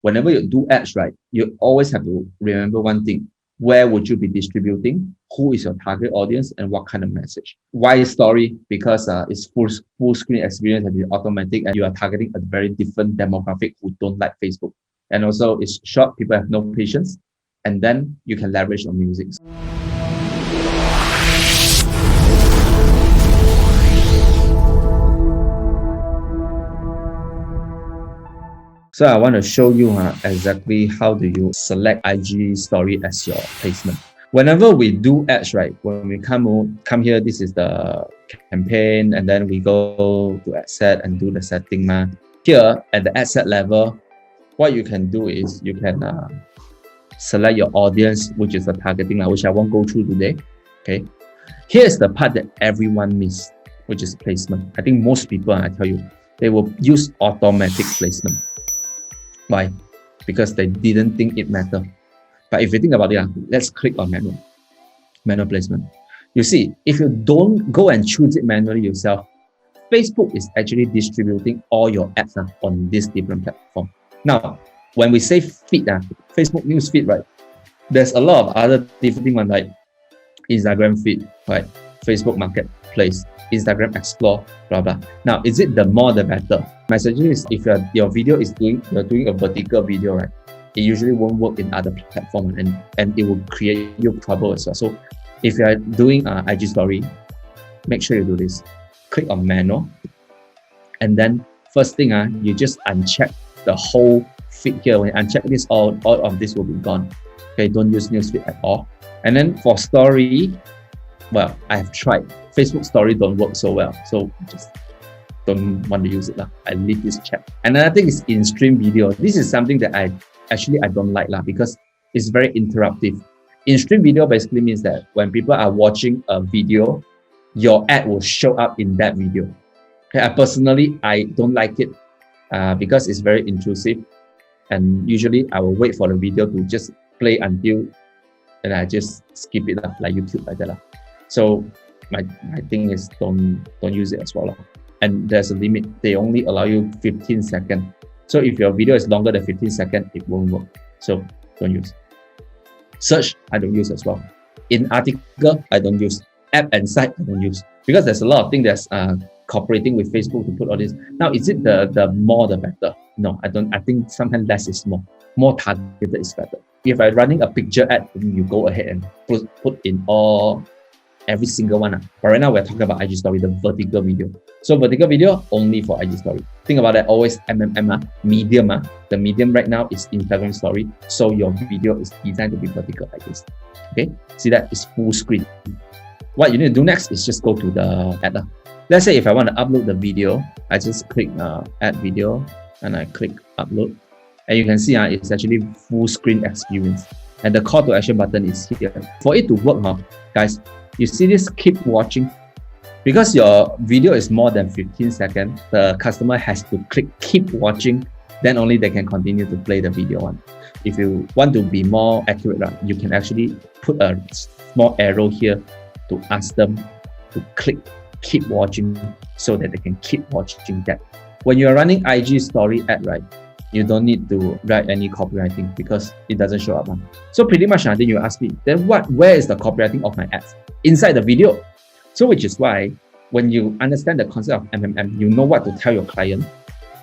whenever you do ads, right, you always have to remember one thing. Where would you be distributing? Who is your target audience and what kind of message? Why story? Because it's full screen experience and it's automatic and you are targeting a very different demographic who don't like Facebook. And also it's short, people have no patience. And then you can leverage on music. So I want to show you exactly how do you select IG story as your placement. Whenever we do ads, right, when we come here, this is the campaign, and then we go to ad set and do the setting. Here at the ad set level, what you can do is you can select your audience, which is the targeting, which I won't go through today. Okay, here's the part that everyone misses, which is placement. I think most people, I tell you, they will use automatic placement. Why? Because they didn't think it mattered. But if you think about it, let's click on manual placement. You see, if you don't go and choose it manually yourself, Facebook is actually distributing all your ads on this different platform. Now, when we say feed, Facebook news feed, right? There's a lot of other different ones like Instagram feed, right? Facebook Marketplace, Instagram Explore, blah blah. Now, is it the more the better? My suggestion is if your video is you're doing a vertical video, right? It usually won't work in other platforms and it will create you trouble as well. So if you are doing IG story, make sure you do this. Click on manual, and then first thing you just uncheck the whole feed here. When you uncheck this, all of this will be gone. Okay, don't use newsfeed at all. And then for story, well, I have tried. Facebook story don't work so well, so just don't want to use it. I leave this check. Another thing is in-stream video. This is something that I don't like because it's very interruptive. In-stream video basically means that when people are watching a video, your ad will show up in that video. Okay, I don't like it because it's very intrusive, and usually I will wait for the video to just play until, and I just skip it like YouTube like that. So my thing is don't use it as well. And there's a limit. They only allow you 15 seconds. So if your video is longer than 15 seconds, it won't work. So don't use. Search, I don't use as well. In article, I don't use. App and site, I don't use. Because there's a lot of things that's cooperating with Facebook to put all this. Now, is it the more the better? No, I don't. I think sometimes less is more. More targeted is better. If I'm running a picture ad, then you go ahead and put in every single one. But right now we're talking about IG story, the vertical video. So vertical video only for IG story. Think about that, always medium. The medium right now is Instagram story. So your video is designed to be vertical like this. Okay, see that is full screen. What you need to do next is just go to the ad. Let's say if I want to upload the video, I just click add video and I click upload. And you can see it's actually full screen experience. And the call to action button is here. For it to work, guys, you see this keep watching. Because your video is more than 15 seconds, the customer has to click keep watching, then only they can continue to play the video on. If you want to be more accurate, you can actually put a small arrow here to ask them to click keep watching so that they can keep watching that. When you're running IG story ad, right, you don't need to write any copywriting because it doesn't show up. So pretty much, then you ask me, then where is the copywriting of my ads? Inside the video. So which is why when you understand the concept of MMM, you know what to tell your client.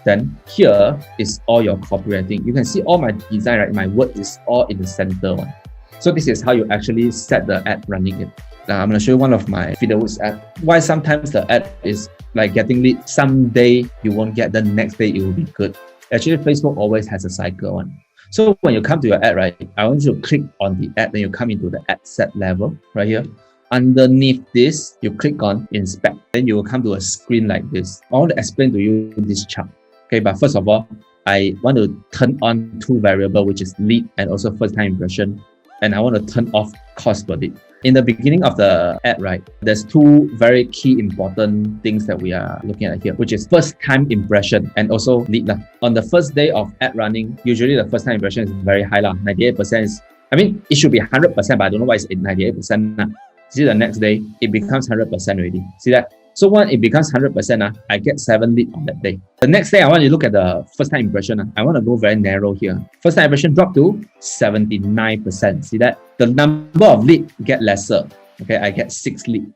Then here is all your copywriting. You can see all my design, right? My word is all in the center one. So this is how you actually set the ad running it. Now I'm going to show you one of my Fiddlewoods ad. Why sometimes the ad is like getting lead. Someday you won't get, the next day it will be good. Actually, Facebook always has a cycle one. So when you come to your ad, right, I want you to click on the ad, then you come into the ad set level right here. Underneath this, you click on inspect. Then you will come to a screen like this. I want to explain to you this chart. Okay, but first of all, I want to turn on two variables, which is lead and also first time impression. And I want to turn off cost per lead. In the beginning of the ad, right, there's two very key important things that we are looking at here, which is first time impression and also lead. On the first day of ad running, usually the first time impression is very high. 98% is, it should be 100%, but I don't know why it's 98%. See, the next day, it becomes 100% already. See that? So when it becomes 100%, I get 7 leads on that day. The next day, I want you to look at the first time impression. I want to go very narrow here. First time impression drop to 79%. See that? The number of leads get lesser. Okay, I get 6 leads.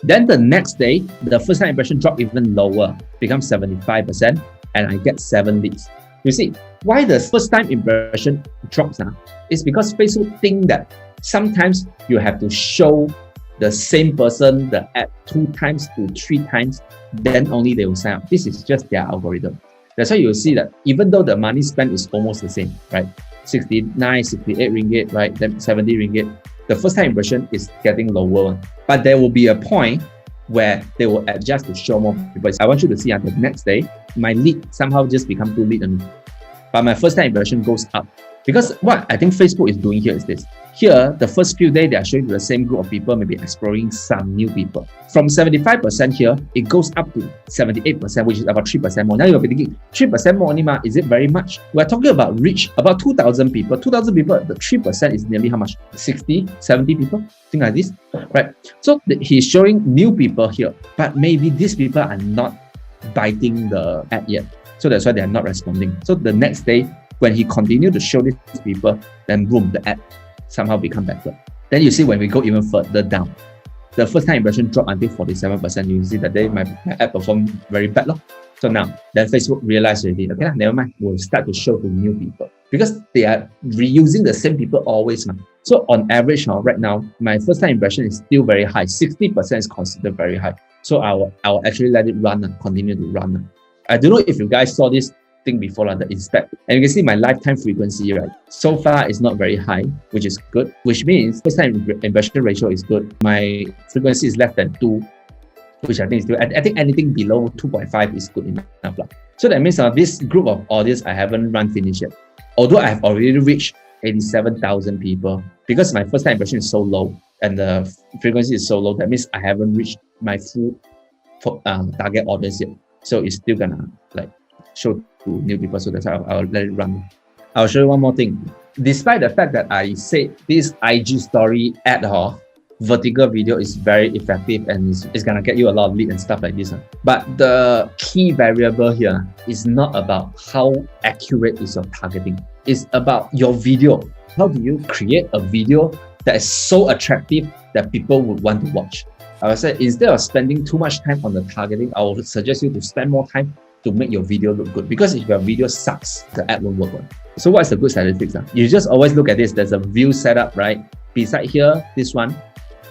Then the next day, the first time impression drop even lower, becomes 75%, and I get 7 leads. You see, why the first time impression drops now? It's because Facebook think that sometimes you have to show the same person the ad 2 times to 3 times, then only they will sign up. This is just their algorithm. That's why you'll see that even though the money spent is almost the same, right? 69, 68 ringgit, right? Then 70 ringgit. The first time impression is getting lower. But there will be a point where they will adjust to show more people. I want you to see on the next day, my lead somehow just become 2 leads only. But my first time impression goes up. Because what I think Facebook is doing here is this. Here, the first few days, they are showing the same group of people, maybe exploring some new people. From 75% here, it goes up to 78%, which is about 3% more. Now you'll be thinking, 3% more only, is it very much? We're talking about reach, about 2,000 people. 2,000 people, the 3% is nearly how much? 60, 70 people? Thing like this, right? So he's showing new people here, but maybe these people are not biting the ad yet. So that's why they're not responding. So the next day, when he continued to show these people, then boom, the ad somehow become better. Then you see when we go even further down, the first time impression dropped until 47%. You see that day my ad performed very bad. So now, then Facebook realized already, okay, never mind, we'll start to show to new people. Because they are reusing the same people always. So on average, right now, my first time impression is still very high. 60% is considered very high. So I'll actually let it run, continue to run. I don't know if you guys saw this thing before, the inspect. And you can see my lifetime frequency, right? So far, it's not very high, which is good, which means first time impression ratio is good. My frequency is less than 2, which I think is good. I think anything below 2.5 is good enough. So that means this group of audience I haven't run finish yet. Although I have already reached 87,000 people, because my first time impression is so low and the frequency is so low, that means I haven't reached my full target audience yet. So it's still gonna show to new people. So that's why I'll let it run. I'll show you one more thing. Despite the fact that I said this IG story ad vertical video is very effective and it's gonna get you a lot of lead and stuff like this. But the key variable here is not about how accurate is your targeting. It's about your video. How do you create a video that is so attractive that people would want to watch? I would say instead of spending too much time on the targeting, I would suggest you to spend more time to make your video look good. Because if your video sucks, the ad won't work. So what's the good statistics? You just always look at this. There's a view setup, right? Beside here, this one,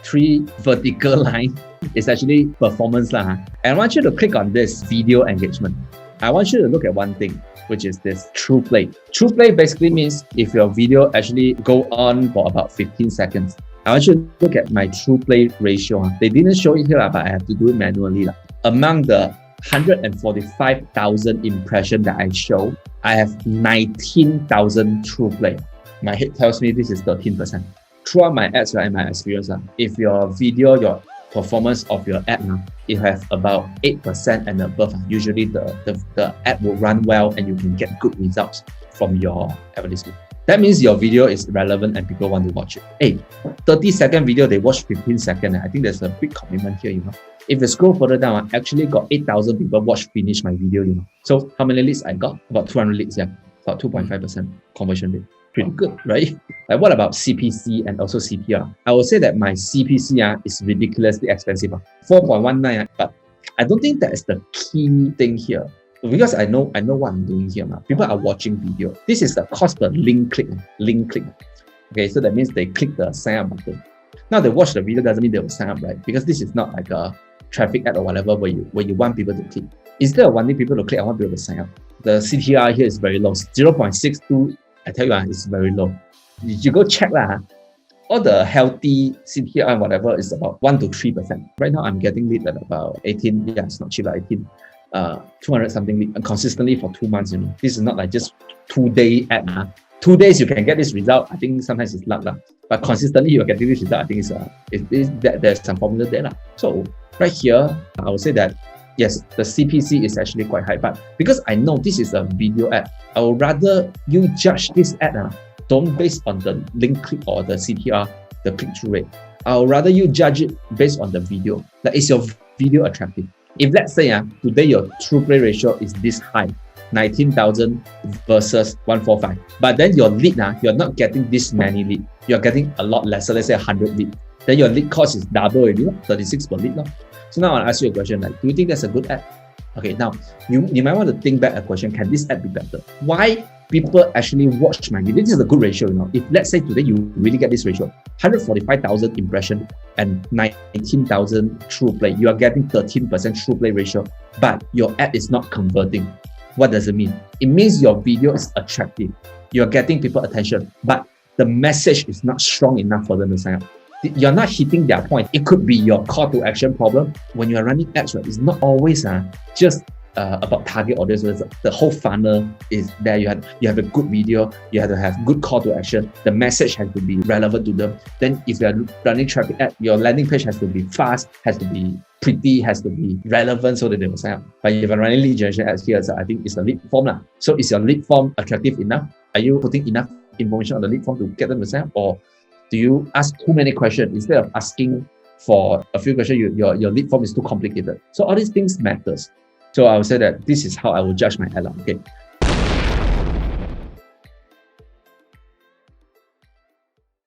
3 vertical line is actually performance. And I want you to click on this video engagement. I want you to look at one thing, which is this true play. True play basically means if your video actually go on for about 15 seconds. I want you to look at my true play ratio. They didn't show it here, but I have to do it manually. Among the 145,000 impressions that I show, I have 19,000 true play. My head tells me this is 13%. Throughout my ads, in my experience, if your video, your performance of your ad, it has about 8% and above, usually the ad will run well and you can get good results from your advertisement. That means your video is relevant and people want to watch it. Hey, 30-second video, they watch 15 seconds. I think there's a big commitment here, If you scroll further down, I actually got 8,000 people finish my video, So how many leads I got? About 200 leads, about 2.5% conversion rate. Pretty good, right? What about CPC and also CPR? I would say that my CPC is ridiculously expensive, 4.19. But I don't think that is the key thing here. Because I know what I'm doing here. People are watching video. This is the cost per link click. Okay, so that means they click the sign up button. Now they watch the video doesn't mean they will sign up, right? Because this is not like a traffic ad or whatever where you want people to click. Instead of wanting people to click, I want people to sign up. The CTR here is very low, 0.62. I tell you, it's very low. You go check all the healthy CTR and whatever is about 1 to 3%. Right now, I'm getting lead at about 18. Yeah, it's not cheap, 18. 200 something lead consistently for 2 months. This is not like just 2-day ad. 2 days you can get this result. I think sometimes it's luck, but consistently you are getting this result. I think there's some formula there. So right here, I would say that yes, the CPC is actually quite high, but because I know this is a video ad, I would rather you judge this ad. Don't base on the link click or the CTR, the click-through rate. I'll rather you judge it based on the video. Like, is your video attractive? If let's say today your true play ratio is this high, 19,000 versus 145, but then your lead, you're not getting this many lead. You're getting a lot lesser, let's say 100 lead. Then your lead cost is double already, 36 per lead. So now I'll ask you a question, like, do you think that's a good ad? Okay, now you might want to think back a question, can this ad be better? Why people actually watch my video? This is a good ratio, If let's say today you really get this ratio, 145,000 impression and 19,000 true play, you are getting 13% true play ratio, but your ad is not converting. What does it mean? It means your video is attractive. You're getting people attention, but the message is not strong enough for them to sign up. You're not hitting their point. It could be your call to action problem. When you're running ads, right, it's not always just about target audience. The whole funnel is there. You have a good video. You have to have good call to action. The message has to be relevant to them. Then if you're running traffic ad, your landing page has to be fast, has to be pretty, has to be relevant so that they will sign up. But if you're running lead generation ads here, so I think it's a lead form. So is your lead form attractive enough? Are you putting enough information on the lead form to get them to sign up? Or do you ask too many questions instead of asking for a few questions? Your lead form is too complicated. So all these things matters. So I would say that this is how I will judge my ad. Okay,